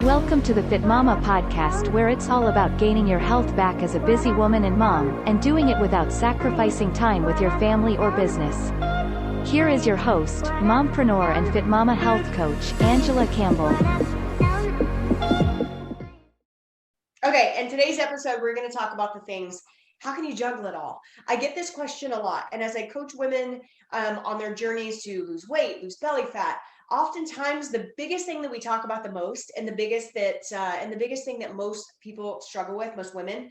Welcome to the Fit Mama podcast, where it's all about gaining your health back as a busy woman and mom, and doing it without sacrificing time with your family or business. Here is your host, mompreneur and Fit Mama health coach, Angela Campbell. Okay, in today's episode, we're going to talk about the things. How can you juggle it all? I get this question a lot. And as I coach women on their journeys to lose weight, lose belly fat, oftentimes the biggest thing that we talk about the most and the biggest thing that most people struggle with, most women,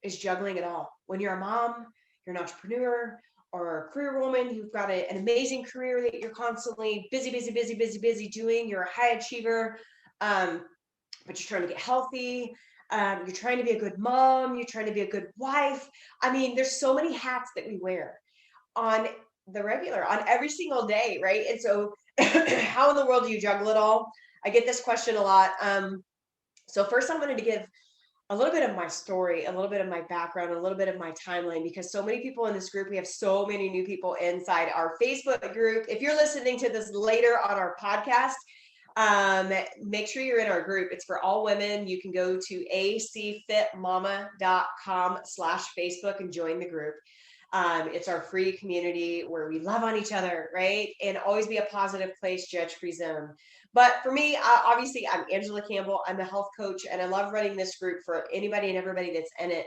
is juggling it all. When you're a mom, you're an entrepreneur or a career woman, you've got an amazing career that you're constantly busy doing. You're a high achiever, but you're trying to get healthy. You're trying to be a good mom. You're trying to be a good wife. I mean, there's so many hats that we wear on the regular, on every single day, right? And so how in the world do you juggle it all? I get this question a lot. So first I wanted to give a little bit of my story, a little bit of my background, a little bit of my timeline, because so many people in this group, we have so many new people inside our Facebook group. If you're listening to this later on our podcast, make sure you're in our group. It's for all women. You can go to acfitmama.com/Facebook and join the group. It's our free community where we love on each other, right? And always be a positive place, judge-free zone. But for me, obviously, I'm Angela Campbell. I'm a health coach, and I love running this group for anybody and everybody that's in it.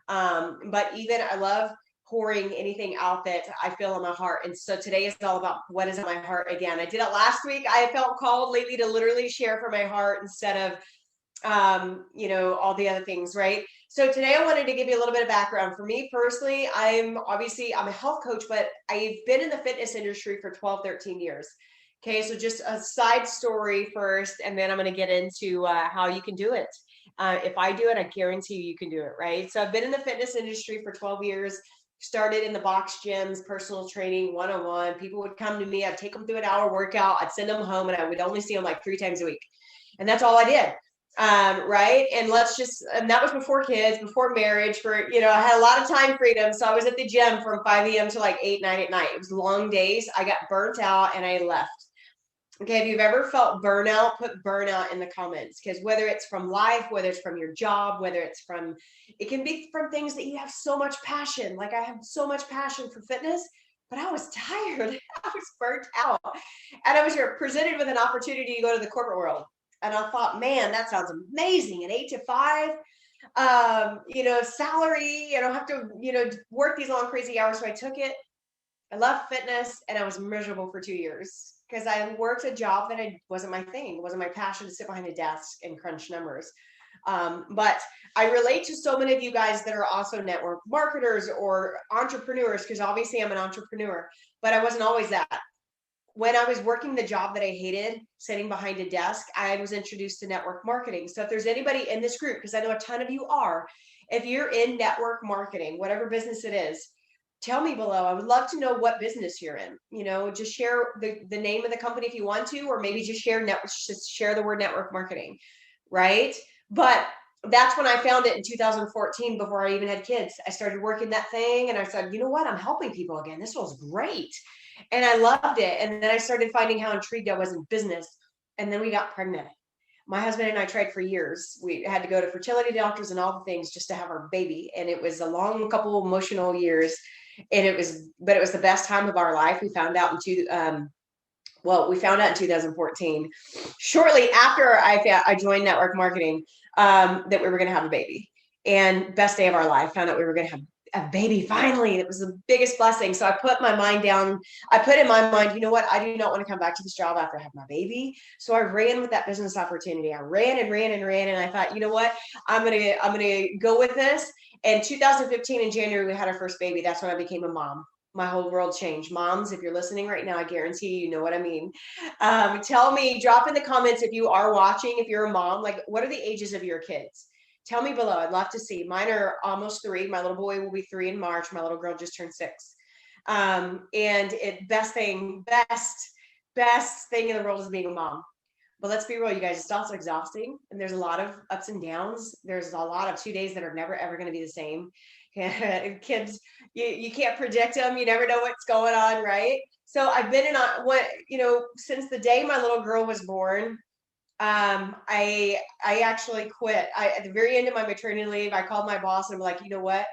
But even I love pouring anything out that I feel in my heart. And so today is all about what is in my heart again. I did it last week. I felt called lately to literally share from my heart instead of, all the other things, right? So today I wanted to give you a little bit of background. For me personally, I'm a health coach, but I've been in the fitness industry for 12, 13 years. Okay, so just a side story first, and then I'm going to get into how you can do it. If I do it, I guarantee you can do it, right? So I've been in the fitness industry for 12 years. Started in the box gyms, personal training, one-on-one. People would come to me. I'd take them through an hour workout. I'd send them home, and I would only see them like 3 times a week. And that's all I did. Right. And that was before kids, before marriage, I had a lot of time freedom. So I was at the gym from 5 a.m. to like 8, 9 at night. It was long days. I got burnt out and I left. Okay, if you've ever felt burnout, put burnout in the comments, because whether it's from life, whether it's from your job, it can be from things that you have so much passion. Like I have so much passion for fitness, but I was tired. I was burnt out. And I was presented with an opportunity to go to the corporate world. And I thought, man, that sounds amazing. An 8 to 5, salary, I don't have to, work these long, crazy hours. So I took it. I loved fitness and I was miserable for 2 years. Because I worked a job that wasn't my thing. It wasn't my passion to sit behind a desk and crunch numbers. But I relate to so many of you guys that are also network marketers or entrepreneurs, because obviously I'm an entrepreneur, but I wasn't always that. When I was working the job that I hated, sitting behind a desk, I was introduced to network marketing. So if there's anybody in this group, because I know a ton of you are, if you're in network marketing, whatever business it is, tell me below. I would love to know what business you're in. Just share the name of the company if you want to, or maybe just share the word network marketing, right? But that's when I found it in 2014, before I even had kids. I started working that thing and I said, you know what? I'm helping people again. This was great. And I loved it. And then I started finding how intrigued I was in business. And then we got pregnant. My husband and I tried for years. We had to go to fertility doctors and all the things just to have our baby. And it was a long couple of emotional years. And it was the best time of our life. We found out in 2014, shortly after I joined network marketing, that we were going to have a baby, and best day of our life. Found out we were going to have a baby finally. It was the biggest blessing. So I put my mind down. I put in my mind, you know what? I do not want to come back to this job after I have my baby. So I ran with that business opportunity. I ran. And I thought, you know what? I'm going to go with this. In 2015 in January, we had our first baby. That's when I became a mom. My whole world changed. Moms, if you're listening right now, I guarantee you know what I mean. Tell me, drop in the comments if you are watching, if you're a mom, like what are the ages of your kids? Tell me below. I'd love to see. Mine are almost 3. My little boy will be 3 in March. My little girl just turned 6. Best thing in the world is being a mom. But let's be real, you guys, it's also exhausting. And there's a lot of ups and downs. There's a lot of 2 days that are never, ever going to be the same. Kids, you can't predict them. You never know what's going on, right? So I've been since the day my little girl was born, I actually quit. At the very end of my maternity leave, I called my boss and I'm like, you know what?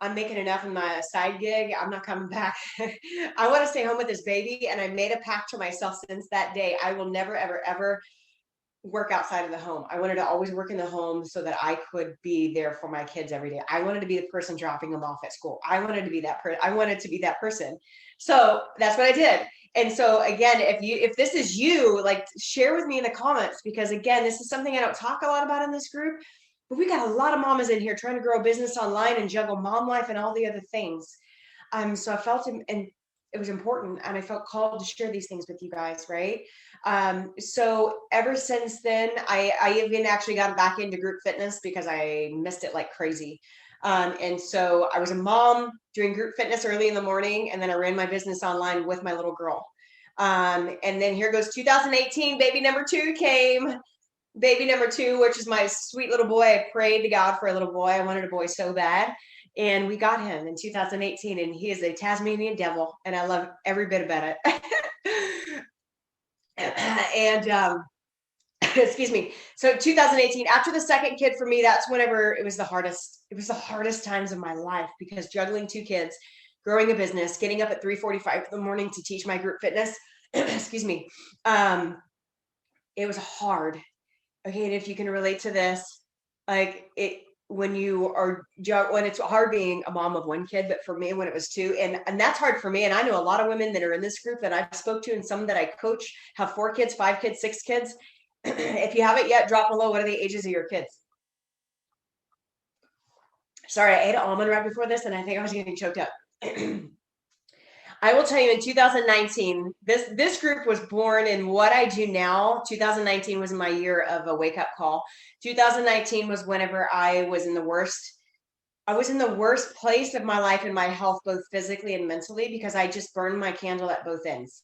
I'm making enough in my side gig. I'm not coming back. I want to stay home with this baby. And I made a pact to myself since that day. I will never, ever, ever work outside of the home. I wanted to always work in the home so that I could be there for my kids every day. I wanted to be the person dropping them off at school. I wanted to be that person. I wanted to be that person. So that's what I did. And so again, if this is you, like, share with me in the comments, because again, this is something I don't talk a lot about in this group, but we got a lot of mamas in here trying to grow a business online and juggle mom life and all the other things. So I felt, and it was important, and I felt called to share these things with you guys, right? So ever since then, I even actually got back into group fitness because I missed it like crazy. And so I was a mom doing group fitness early in the morning, and then I ran my business online with my little girl. And then here goes 2018, baby number 2 came. Baby number 2, which is my sweet little boy. I prayed to God for a little boy. I wanted a boy so bad. And we got him in 2018, and he is a Tasmanian devil, and I love every bit about it. And excuse me. So 2018, after the second kid for me, that's whenever it was the hardest. It was the hardest times of my life, because juggling 2 kids, growing a business, getting up at 3:45 in the morning to teach my group fitness. Excuse me. It was hard. Okay, and if you can relate to this, like it when it's hard being a mom of 1 kid, but for me, when it was 2, and that's hard for me. And I know a lot of women that are in this group that I've spoke to, and some that I coach have 4 kids, 5 kids, 6 kids. If you haven't yet, drop below what are the ages of your kids. Sorry, I ate an almond right before this, and I think I was getting choked up. I will tell you, in 2019, this group was born in what I do now. 2019 was my year of a wake-up call. 2019 was whenever I was in the worst place of my life and my health, both physically and mentally, because I just burned my candle at both ends.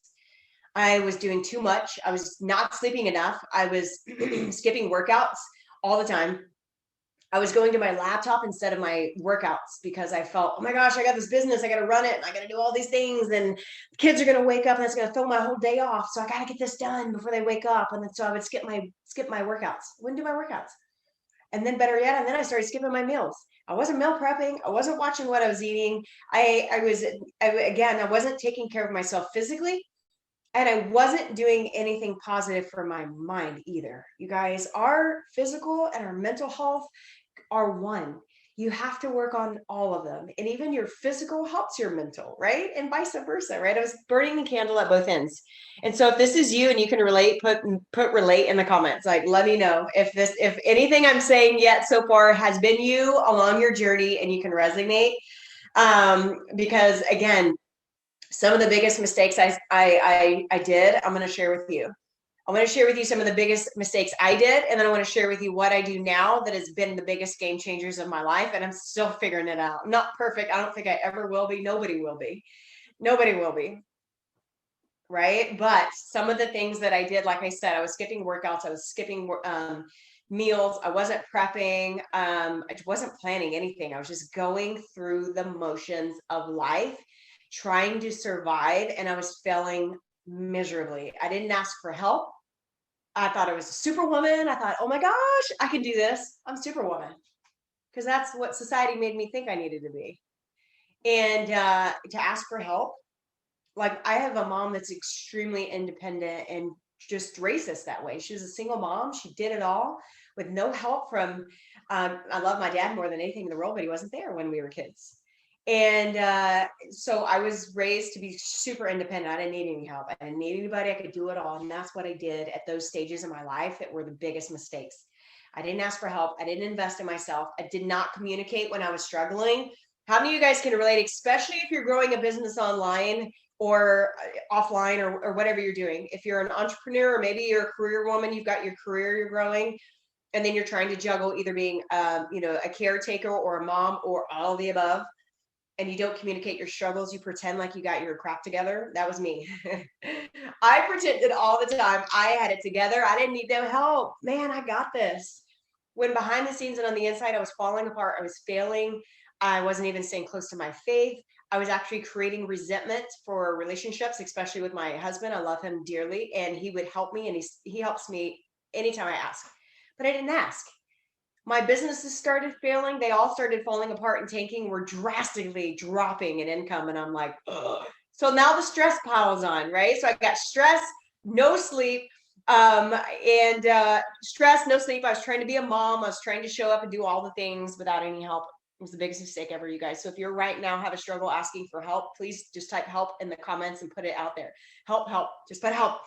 I was doing too much. I was not sleeping enough. I was skipping workouts all the time. I was going to my laptop instead of my workouts because I felt, oh my gosh, I got this business. I got to run it, and I got to do all these things. And kids are going to wake up, and it's going to throw my whole day off. So I got to get this done before they wake up. And then, so I would skip my workouts. Wouldn't do my workouts. And then better yet, and then I started skipping my meals. I wasn't meal prepping. I wasn't watching what I was eating. I wasn't taking care of myself physically. And I wasn't doing anything positive for my mind either. You guys, our physical and our mental health are one. You have to work on all of them. And even your physical helps your mental, right? And vice versa, right? I was burning the candle at both ends. And so if this is you and you can relate, put relate in the comments. Like, let me know if anything I'm saying yet so far has been you along your journey and you can resonate. Because again, some of the biggest mistakes I did, I'm going to share with you. I'm going to share with you some of the biggest mistakes I did, and then I want to share with you what I do now that has been the biggest game changers of my life, and I'm still figuring it out. I'm not perfect. I don't think I ever will be. Nobody will be. Nobody will be. Right? But some of the things that I did, like I said, I was skipping workouts. I was skipping meals. I wasn't prepping. I wasn't planning anything. I was just going through the motions of life, trying to survive, and I was failing miserably. I didn't ask for help. I thought I was a superwoman. I thought, oh my gosh, I can do this. I'm superwoman. Because that's what society made me think I needed to be. And to ask for help, like I have a mom that's extremely independent and just racist that way. She was a single mom. She did it all with no help from, I love my dad more than anything in the world, but he wasn't there when we were kids. And so I was raised to be super independent. I didn't need any help. I didn't need anybody. I could do it all. And that's what I did at those stages in my life that were the biggest mistakes. I didn't ask for help. I didn't invest in myself. I did not communicate when I was struggling. How many of you guys can relate, especially if you're growing a business online or offline or whatever you're doing? If you're an entrepreneur, or maybe you're a career woman, you've got your career you're growing, and then you're trying to juggle either being a caretaker or a mom or all of the above. And you don't communicate your struggles, you pretend like you got your crap together. That was me. I pretended all the time I had it together. I didn't need no help. Man, I got this. When behind the scenes and on the inside, I was falling apart. I was failing. I wasn't even staying close to my faith. I was actually creating resentment for relationships, especially with my husband. I love him dearly, and he would help me, and he helps me anytime I ask. But I didn't ask. My businesses started failing. They all started falling apart and tanking. We're drastically dropping in income. And I'm like, ugh. So now the stress piles on, right? So I got stress, no sleep, and stress, no sleep. I was trying to be a mom. I was trying to show up and do all the things without any help. It was the biggest mistake ever, you guys. So if you're right now have a struggle asking for help, please just type help in the comments and put it out there. Help, help, just put help.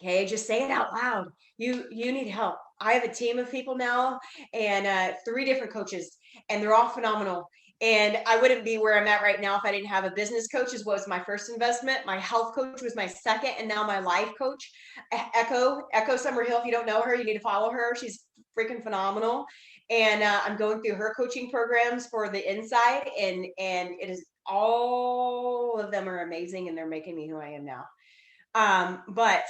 Okay, just say it out loud. You need help. I have a team of people now, and 3 different coaches, and they're all phenomenal. And I wouldn't be where I'm at right now if I didn't have a business coach. Is was my first investment. My health coach was my second, and now my life coach, Echo Summerhill. If you don't know her, you need to follow her. She's freaking phenomenal. And I'm going through her coaching programs for the inside, and it is all of them are amazing, and they're making me who I am now. But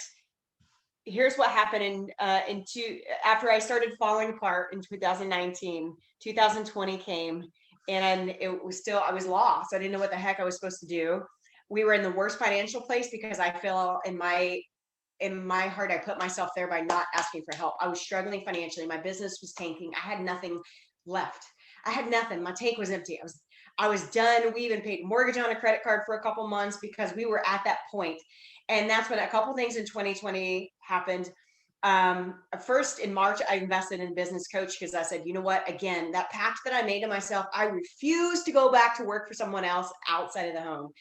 here's what happened after I started falling apart in 2019. 2020 came, and it was still, I was lost. I didn't know what the heck I was supposed to do. We were in the worst financial place because I feel in my heart, I put myself there by not asking for help. I was struggling financially. My business was tanking. I had nothing left. I had nothing. My tank was empty. I was done. We even paid mortgage on a credit card for a couple months because we were at that point. And that's when a couple things in 2020 happened. First, in March, I invested in a business coach because I said, you know what, again, that pact that I made to myself, I refuse to go back to work for someone else outside of the home.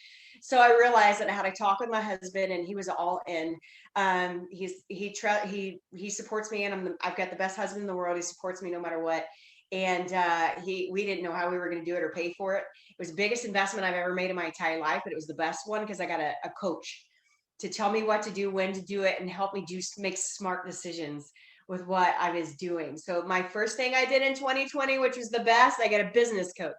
So I realized that I had a talk with my husband, and he was all in. He supports me, and I've got the best husband in the world. He supports me no matter what. And we didn't know how we were going to do it or pay for it. It was the biggest investment I've ever made in my entire life, but it was the best one because I got a coach to tell me what to do, when to do it, and help me make smart decisions with what I was doing. So my first thing I did in 2020, which was the best, I got a business coach.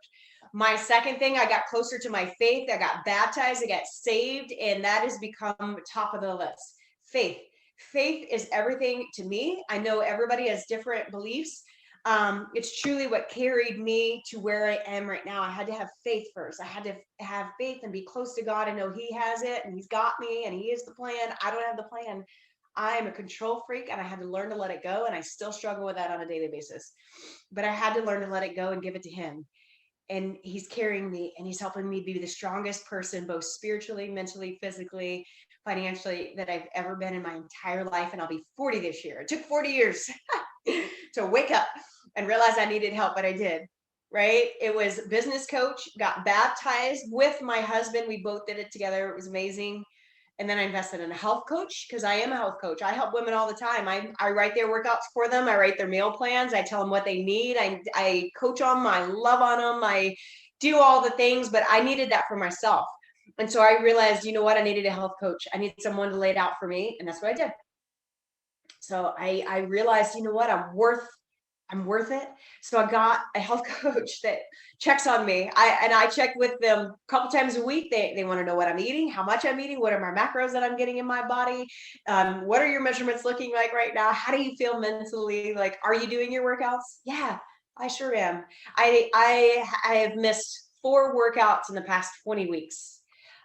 My second thing, I got closer to my faith. I got baptized, I got saved, and that has become top of the list. Faith. Faith is everything to me. I know everybody has different beliefs. It's truly what carried me to where I am right now. I had to have faith first. I had to have faith and be close to God and know He has it and He's got me and He is the plan. I don't have the plan. I'm a control freak, and I had to learn to let it go. And I still struggle with that on a daily basis, but I had to learn to let it go and give it to Him. And He's carrying me, and He's helping me be the strongest person, both spiritually, mentally, physically, financially, that I've ever been in my entire life. And I'll be 40 this year. It took 40 years to wake up and realize I needed help, but I did, right? It was business coach, got baptized with my husband. We both did it together. It was amazing. And then I invested in a health coach because I am a health coach. I help women all the time. I write their workouts for them. I write their meal plans. I tell them what they need. I coach them. I love on them. I do all the things, but I needed that for myself. And so I realized, you know what? I needed a health coach. I needed someone to lay it out for me. And that's what I did. So I realized, you know what? I'm worth it. So I got a health coach that checks on me. I check with them a couple times a week. They want to know what I'm eating, how much I'm eating, what are my macros that I'm getting in my body. What are your measurements looking like right now? How do you feel mentally? Like, are you doing your workouts? Yeah, I sure am. I have missed 4 workouts in the past 20 weeks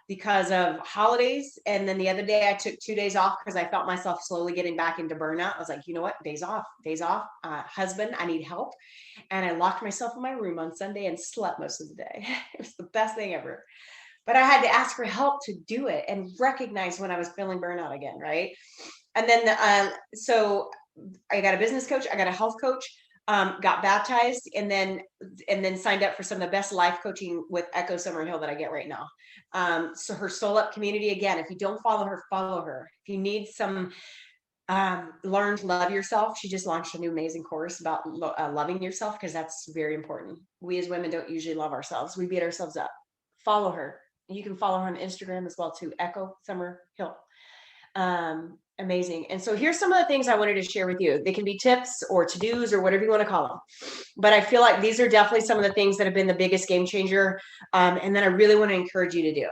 because of holidays. And then the other day I took 2 days off because I felt myself slowly getting back into burnout. I was like, you know what? Days off. Husband, I need help. And I locked myself in my room on Sunday and slept most of the day. It was the best thing ever. But I had to ask for help to do it and recognize when I was feeling burnout again, right? And then, so I got a business coach. I got a health coach. Got baptized, and then signed up for some of the best life coaching with Echo Summerhill that I get right now. So her Soul Up community, again, if you don't follow her, follow her. If you need some learn to love yourself, she just launched a new amazing course about loving yourself, because that's very important. We as women don't usually love ourselves. We beat ourselves up. Follow her. You can follow her on Instagram as well too, Echo Summerhill. Amazing. And so here's some of the things I wanted to share with you. They can be tips or to-dos or whatever you want to call them. But I feel like these are definitely some of the things that have been the biggest game changer. And then I really want to encourage you to do.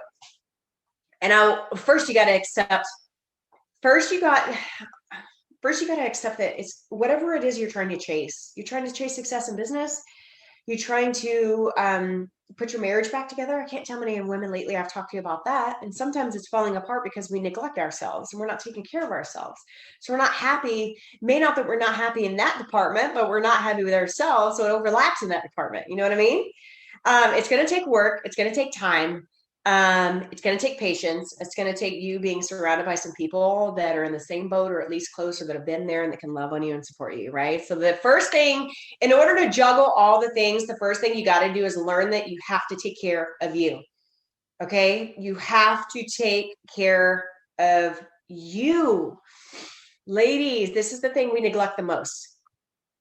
And first you got to accept that it's whatever it is you're trying to chase. You're trying to chase success in business. You trying to put your marriage back together? I can't tell how many women lately I've talked to you about that. And sometimes it's falling apart because we neglect ourselves and we're not taking care of ourselves. So we're not happy. May not that we're not happy in that department, but we're not happy with ourselves. So it overlaps in that department. You know what I mean? It's going to take work. It's going to take time. It's going to take patience. It's going to take you being surrounded by some people that are in the same boat or at least close, or that have been there and that can love on you and support you, right? So the first thing, in order to juggle all the things, the first thing you got to do is learn that you have to take care of you. Okay? You have to take care of you. Ladies, this is the thing we neglect the most,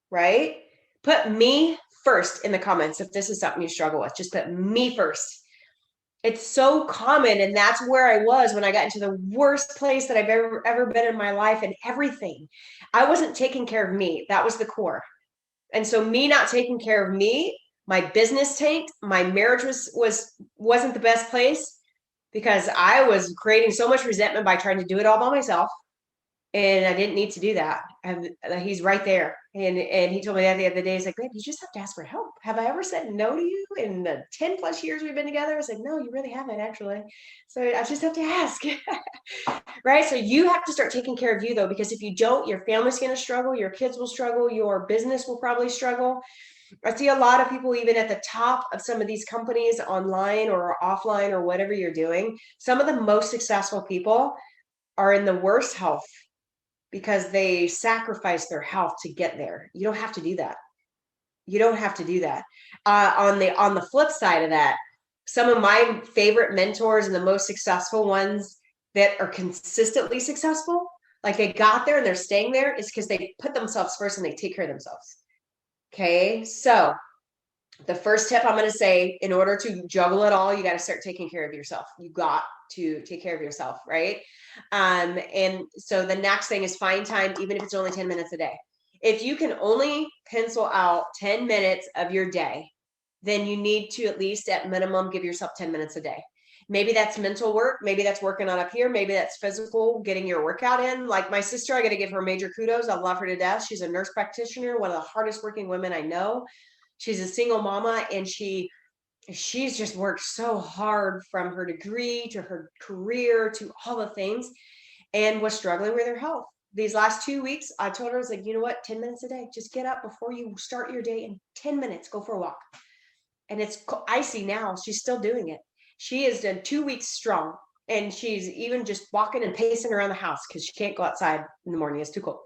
right? Put me first in the comments if this is something you struggle with. Just put me first. It's so common, and that's where I was when I got into the worst place that I've ever been in my life, and everything. I wasn't taking care of me. That was the core. And so me not taking care of me, my business tanked, my marriage wasn't the best place because I was creating so much resentment by trying to do it all by myself. And I didn't need to do that. And he's right there. And he told me that the other day, he's like, babe, you just have to ask for help. Have I ever said no to you in the 10 plus years we've been together? I was like, no, you really haven't actually. So I just have to ask. Right? So you have to start taking care of you though, because if you don't, your family's going to struggle. Your kids will struggle. Your business will probably struggle. I see a lot of people, even at the top of some of these companies online or offline or whatever you're doing, some of the most successful people are in the worst health because they sacrifice their health to get there. You don't have to do that. You don't have to do that. On the flip side of that, some of my favorite mentors and the most successful ones that are consistently successful, like they got there and they're staying there, is because they put themselves first and they take care of themselves. Okay, so the first tip I'm going to say, in order to juggle it all, you got to start taking care of yourself. You got to take care of yourself, right? And so the next thing is find time, even if it's only 10 minutes a day. If you can only pencil out 10 minutes of your day, then you need to at least at minimum give yourself 10 minutes a day. Maybe that's mental work. Maybe that's working on up here. Maybe that's physical, getting your workout in. Like my sister, I got to give her major kudos. I love her to death. She's a nurse practitioner, one of the hardest working women I know. She's a single mama, and she's just worked so hard from her degree to her career to all the things, and was struggling with her health. These last 2 weeks, I told her, I was like, you know what, 10 minutes a day, just get up before you start your day in 10 minutes, go for a walk. And it's icy now. She's still doing it. She has done 2 weeks strong. And she's even just walking and pacing around the house because she can't go outside in the morning. It's too cold.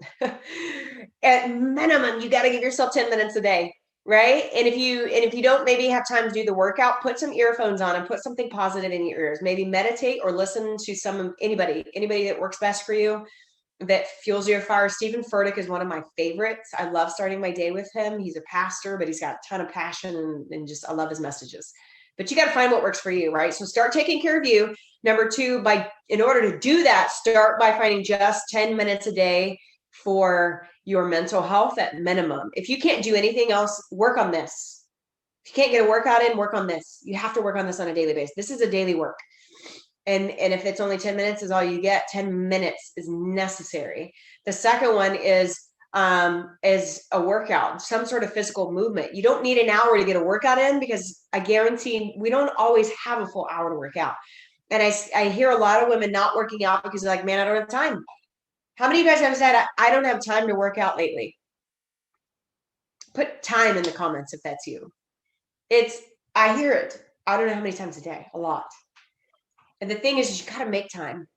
At minimum, you got to give yourself 10 minutes a day. Right. And if you don't maybe have time to do the workout, put some earphones on and put something positive in your ears. Maybe meditate or listen to anybody that works best for you, that fuels your fire. Stephen Furtick is one of my favorites. I love starting my day with him. He's a pastor, but he's got a ton of passion and just, I love his messages. But you got to find what works for you, right? So start taking care of you. Number two, in order to do that, start by finding just 10 minutes a day for your mental health at minimum. If you can't do anything else, work on this. If you can't get a workout in, work on this. You have to work on this on a daily basis. This is a daily work. And if it's only 10 minutes is all you get, 10 minutes is necessary. The second one is a workout, some sort of physical movement. You don't need an hour to get a workout in, because I guarantee we don't always have a full hour to work out. And I hear a lot of women not working out because they're like, man, I don't have time. How many of you guys have said, I don't have time to work out lately? Put time in the comments if that's you. I hear it. I don't know how many times a day, a lot. And the thing is you got to make time.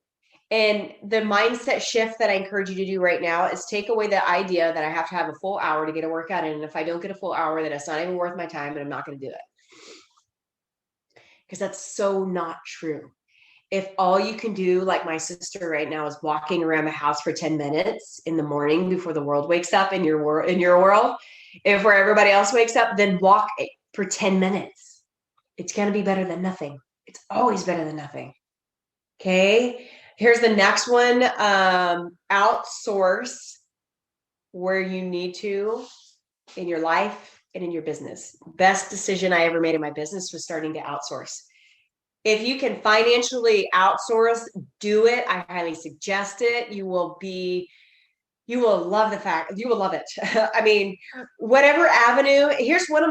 And the mindset shift that I encourage you to do right now is take away the idea that I have to have a full hour to get a workout in. And if I don't get a full hour, then it's not even worth my time and I'm not going to do it. Because that's so not true. If all you can do, like my sister right now, is walking around the house for 10 minutes in the morning before the world wakes up in your world, if where everybody else wakes up, then walk for 10 minutes. It's going to be better than nothing. It's always better than nothing. Okay. Here's the next one. Outsource where you need to in your life and in your business. Best decision I ever made in my business was starting to outsource. If you can financially outsource, do it. I highly suggest it. You will be You will love you will love it. I mean, whatever avenue. Here's one of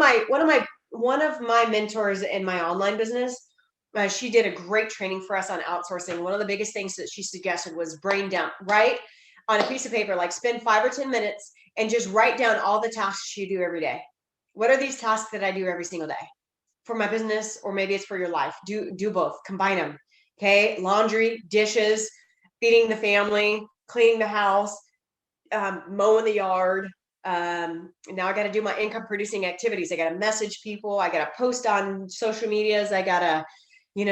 my mentors in my online business. She did a great training for us on outsourcing. One of the biggest things that she suggested was brain dump, right? On a piece of paper, like spend 5 or 10 minutes and just write down all the tasks you do every day. What are these tasks that I do every single day for my business, or maybe it's for your life? Do both, combine them. Okay, laundry, dishes, feeding the family, cleaning the house, mowing the yard. Now I got to do my income producing activities. I got to message people. I got to post on social medias. I got to,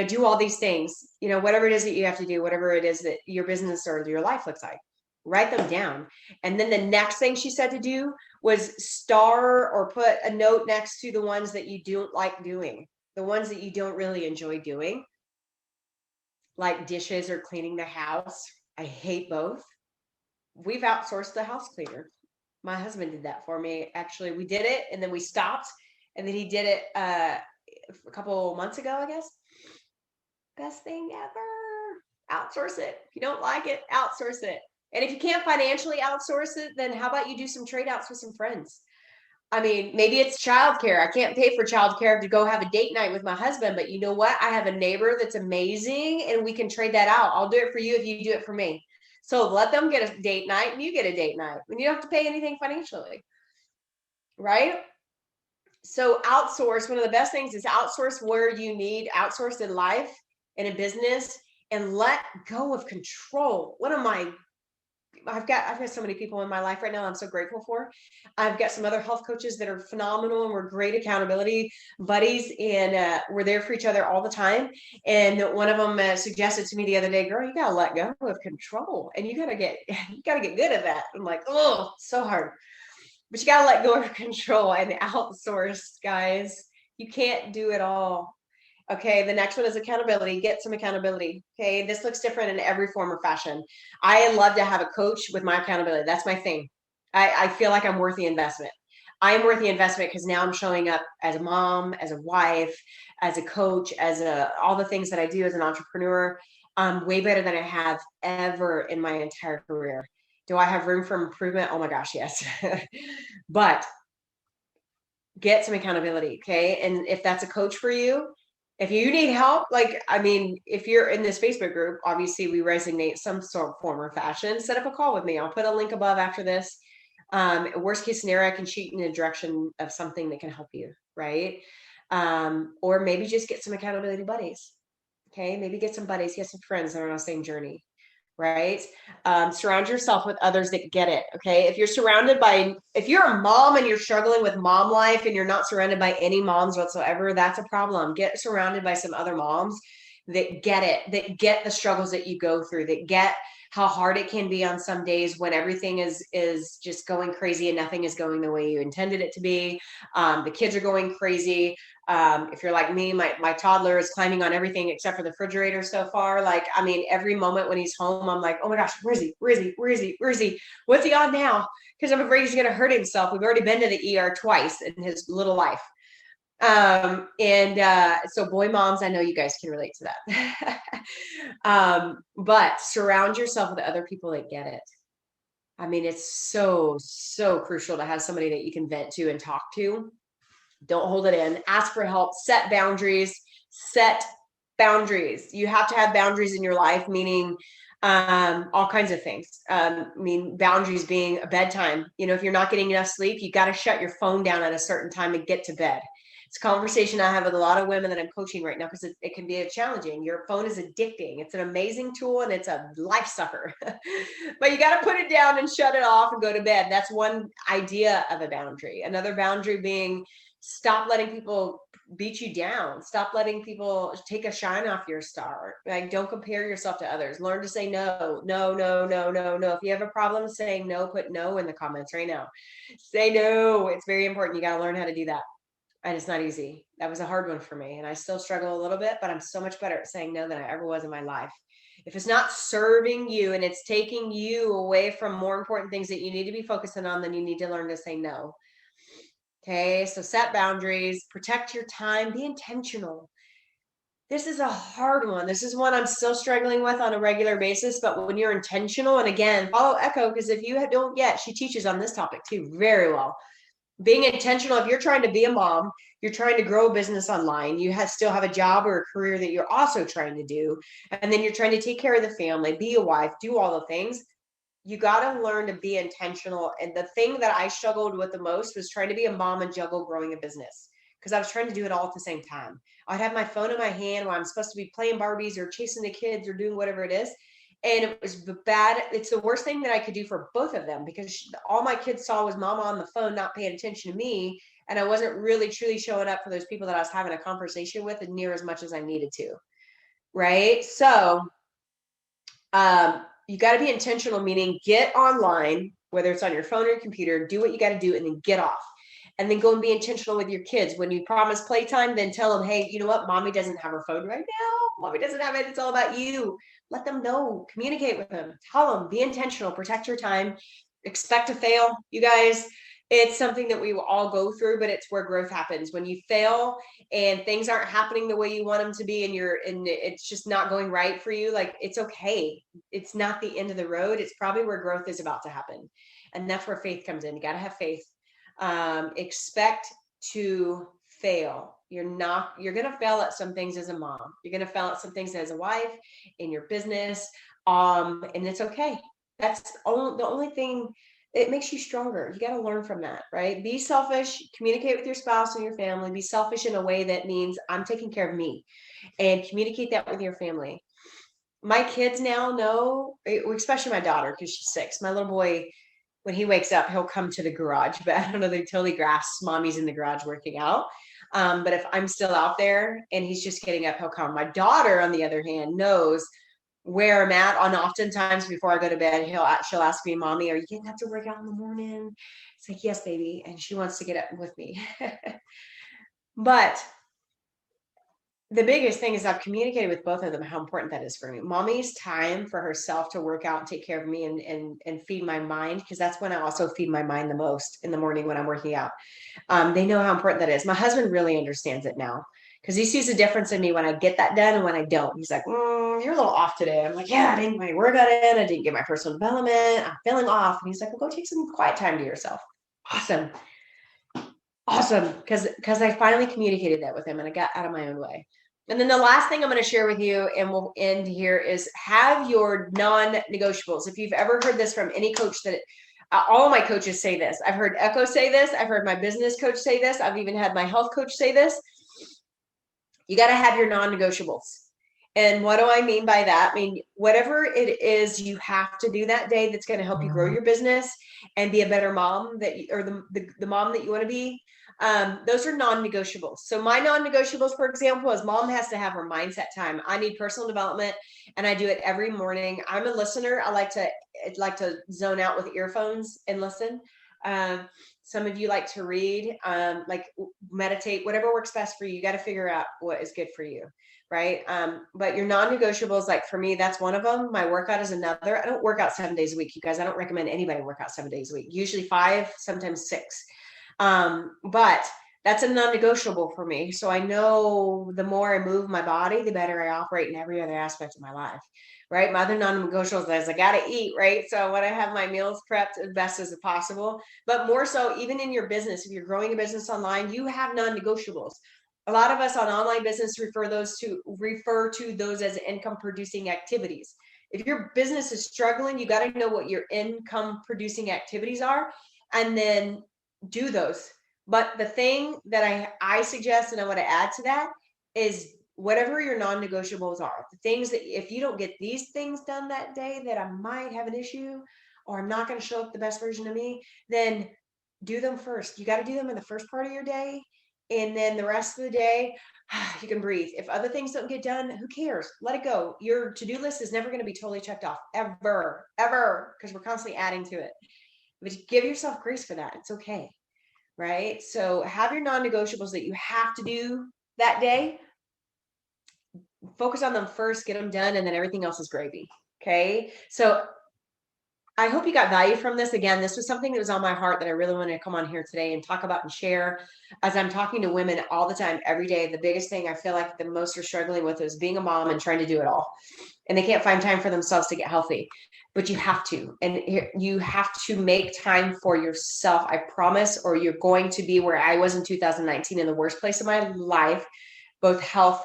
do all these things, whatever it is that you have to do, whatever it is that your business or your life looks like, write them down. And then the next thing she said to do was star or put a note next to the ones that you don't like doing, the ones that you don't really enjoy doing, like dishes or cleaning the house. I hate both. We've outsourced the house cleaner. My husband did that for me. Actually, we did it and then we stopped, and then he did it a couple months ago, I guess. Best thing ever. Outsource it. If you don't like it, outsource it. And if you can't financially outsource it, then how about you do some trade outs with some friends? I mean, maybe it's childcare. I can't pay for childcare to go have a date night with my husband, but you know what? I have a neighbor that's amazing and we can trade that out. I'll do it for you if you do it for me. So let them get a date night and you get a date night when you don't have to pay anything financially, right? So outsource, one of the best things is outsource where you need, outsource in life, in a business, and let go of control. I've got so many people in my life right now I'm so grateful for. I've got some other health coaches that are phenomenal and we're great accountability buddies, and we're there for each other all the time. And one of them suggested to me the other day, girl, you gotta let go of control and you gotta get good at that. I'm like, oh, so hard. But you gotta let go of control and outsource, guys. You can't do it all. Okay, the next one is accountability. Get some accountability. Okay, this looks different in every form or fashion. I love to have a coach with my accountability. That's my thing. I feel like I'm worth the investment. I am worth the investment because now I'm showing up as a mom, as a wife, as a coach, all the things that I do as an entrepreneur, way better than I have ever in my entire career. Do I have room for improvement? Oh my gosh, yes. But get some accountability, okay? And if that's a coach for you, if you need help, if you're in this Facebook group, obviously we resonate some sort of form or fashion, set up a call with me. I'll put a link above after this. Worst case scenario, I can shoot in the direction of something that can help you, right? Or maybe just get some accountability buddies. Okay, maybe get some buddies, get some friends that are on the same journey, right? Surround yourself with others that get it. Okay, if you're a mom and you're struggling with mom life and you're not surrounded by any moms whatsoever, that's a problem. Get surrounded by some other moms that get it, that get the struggles that you go through, that get how hard it can be on some days when everything is just going crazy and nothing is going the way you intended it to be. The kids are going crazy. If you're like me, my toddler is climbing on everything except for the refrigerator so far. Every moment when he's home, I'm like, oh my gosh, where is he? Where is he? Where is he? Where is he? What's he on now? Because I'm afraid he's going to hurt himself. We've already been to the ER twice in his little life. So boy moms, I know you guys can relate to that. But surround yourself with other people that get it. I mean, it's so, so crucial to have somebody that you can vent to and talk to. Don't hold it in. Ask for help. Set boundaries. You have to have boundaries in your life, meaning all kinds of things. Boundaries being a bedtime. If you're not getting enough sleep, you got to shut your phone down at a certain time and get to bed. It's a conversation I have with a lot of women that I'm coaching right now because it can be challenging. Your phone is addicting. It's an amazing tool and it's a life sucker. But you got to put it down and shut it off and go to bed. That's one idea of a boundary. Another boundary being stop letting people beat you down. Stop letting people take a shine off your star. Don't compare yourself to others. Learn to say no. No, no, no, no, no. If you have a problem saying no, put no in the comments right now. Say no. It's very important. You got to learn how to do that. And it's not easy. That was a hard one for me. And I still struggle a little bit, but I'm so much better at saying no than I ever was in my life. If it's not serving you and it's taking you away from more important things that you need to be focusing on, then you need to learn to say no. Okay, so set boundaries, protect your time, be intentional. This is a hard one. This is one I'm still struggling with on a regular basis. But when you're intentional, and again, follow Echo, because if you don't yet, she teaches on this topic too very well. Being intentional, if you're trying to be a mom, you're trying to grow a business online, you still have a job or a career that you're also trying to do, and then you're trying to take care of the family, be a wife, do all the things. You got to learn to be intentional. And the thing that I struggled with the most was trying to be a mom and juggle growing a business, because I was trying to do it all at the same time. I'd have my phone in my hand while I'm supposed to be playing Barbies or chasing the kids or doing whatever it is. And it was bad. It's the worst thing that I could do for both of them, because all my kids saw was mama on the phone, not paying attention to me. And I wasn't really truly showing up for those people that I was having a conversation with near as much as I needed to. Right. So, you got to be intentional, meaning get online, whether it's on your phone or your computer, do what you got to do, and then get off. And then go and be intentional with your kids. When you promise playtime, then tell them, hey, you know what? Mommy doesn't have her phone right now. Mommy doesn't have it. It's all about you. Let them know. Communicate with them. Tell them. Be intentional. Protect your time. Expect to fail. You guys, it's something that we will all go through, but it's where growth happens. When you fail and things aren't happening the way you want them to be, and it's just not going right for you, like, it's okay. It's not the end of the road. It's probably where growth is about to happen. And that's where faith comes in. You got to have faith. Expect to fail. You're going to fail at some things as a mom. You're going to fail at some things as a wife, in your business. And it's okay. That's the only thing. It makes you stronger. You got to learn from that, right? Be selfish, communicate with your spouse and your family. Be selfish in a way that means I'm taking care of me, and communicate that with your family. My kids now know, especially my daughter, because she's 6. My little boy, when he wakes up, he'll come to the garage, but I don't know, they totally grasp mommy's in the garage working out. But if I'm still out there and he's just getting up, he'll come. My daughter, on the other hand, knows where I'm at. On oftentimes before I go to bed, she'll ask me, Mommy, are you getting up to work out in the morning? It's like, yes, baby. And she wants to get up with me. But the biggest thing is I've communicated with both of them how important that is for me. Mommy's time for herself to work out and take care of me and feed my mind, because that's when I also feed my mind the most, in the morning when I'm working out. They know how important that is. My husband really understands it now, because he sees a difference in me when I get that done and when I don't. He's like, you're a little off today. I'm like, yeah, I didn't get my workout in. I didn't get my personal development. I'm feeling off. And he's like, well, go take some quiet time to yourself. Awesome. Because I finally communicated that with him and I got out of my own way. And then the last thing I'm going to share with you, and we'll end here, is have your non-negotiables. If you've ever heard this from any coach, that all of my coaches say this. I've heard Echo say this. I've heard my business coach say this. I've even had my health coach say this. You got to have your non-negotiables. And what do I mean by that? I mean, whatever it is you have to do that day that's going to help you grow your business and be a better mom, or the mom that you want to be. Those are non-negotiables. So my non-negotiables, for example, is mom has to have her mindset time. I need personal development, and I do it every morning. I'm a listener. I like to zone out with earphones and listen. Some of you like to read, like meditate, whatever works best for you. You got to figure out what is good for you. Right. But your non-negotiables, like for me, that's one of them. My workout is another. I don't work out 7 days a week, you guys. I don't recommend anybody work out 7 days a week, usually 5, sometimes 6. But that's a non-negotiable for me. So I know the more I move my body, the better I operate in every other aspect of my life. Right. My other non-negotiables is I got to eat. Right. So when I have my meals prepped as best as possible, but more so even in your business, if you're growing a business online, you have non-negotiables. A lot of us on online business refer to those as income producing activities. If your business is struggling, you got to know what your income producing activities are and then do those. But the thing that I suggest, and I want to add to that, is whatever your non-negotiables are, the things that if you don't get these things done that day, that I might have an issue, or I'm not going to show up the best version of me, then do them first. You got to do them in the first part of your day. And then the rest of the day, you can breathe. If other things don't get done, who cares? Let it go. Your to-do list is never going to be totally checked off, ever, because we're constantly adding to it. But give yourself grace for that. It's okay, right? So have your non-negotiables that you have to do that day. Focus on them first, get them done, and then everything else is gravy, okay? So I hope you got value from this. Again, this was something that was on my heart that I really wanted to come on here today and talk about and share. As I'm talking to women all the time, every day, the biggest thing I feel like the most are struggling with is being a mom and trying to do it all. And they can't find time for themselves to get healthy, but you have to. And you have to make time for yourself, I promise, or you're going to be where I was in 2019, in the worst place of my life, both health,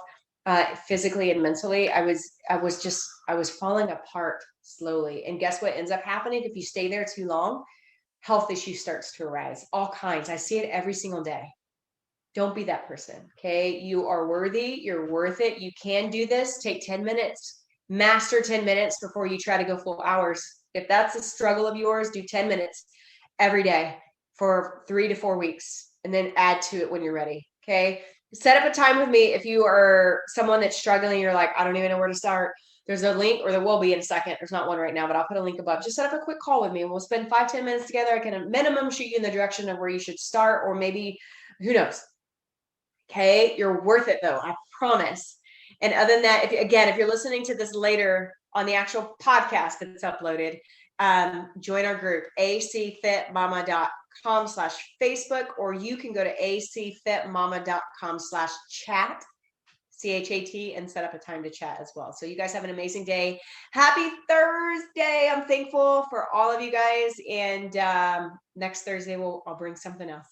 physically and mentally. I was falling apart slowly. And guess what ends up happening if you stay there too long? Health issues starts to arise, all kinds. I see it every single day. Don't be that person. Okay. You are worthy. You're worth it. You can do this. Take 10 minutes, master 10 minutes before you try to go full hours. If that's a struggle of yours, do 10 minutes every day for 3 to 4 weeks, and then add to it when you're ready. Okay. Set up a time with me. If you are someone that's struggling, you're like, I don't even know where to start. There's a link, or there will be in a second. There's not one right now, but I'll put a link above. Just set up a quick call with me and we'll spend 5-10 minutes together. I can at minimum shoot you in the direction of where you should start, or maybe who knows. Okay. You're worth it though. I promise. And other than that, if you're listening to this later on the actual podcast that's uploaded, join our group, acfitmama.com/Facebook, or you can go to acfitmama.com/chat, CHAT, and set up a time to chat as well. So you guys have an amazing day. Happy Thursday. I'm thankful for all of you guys. And next Thursday, I'll bring something else.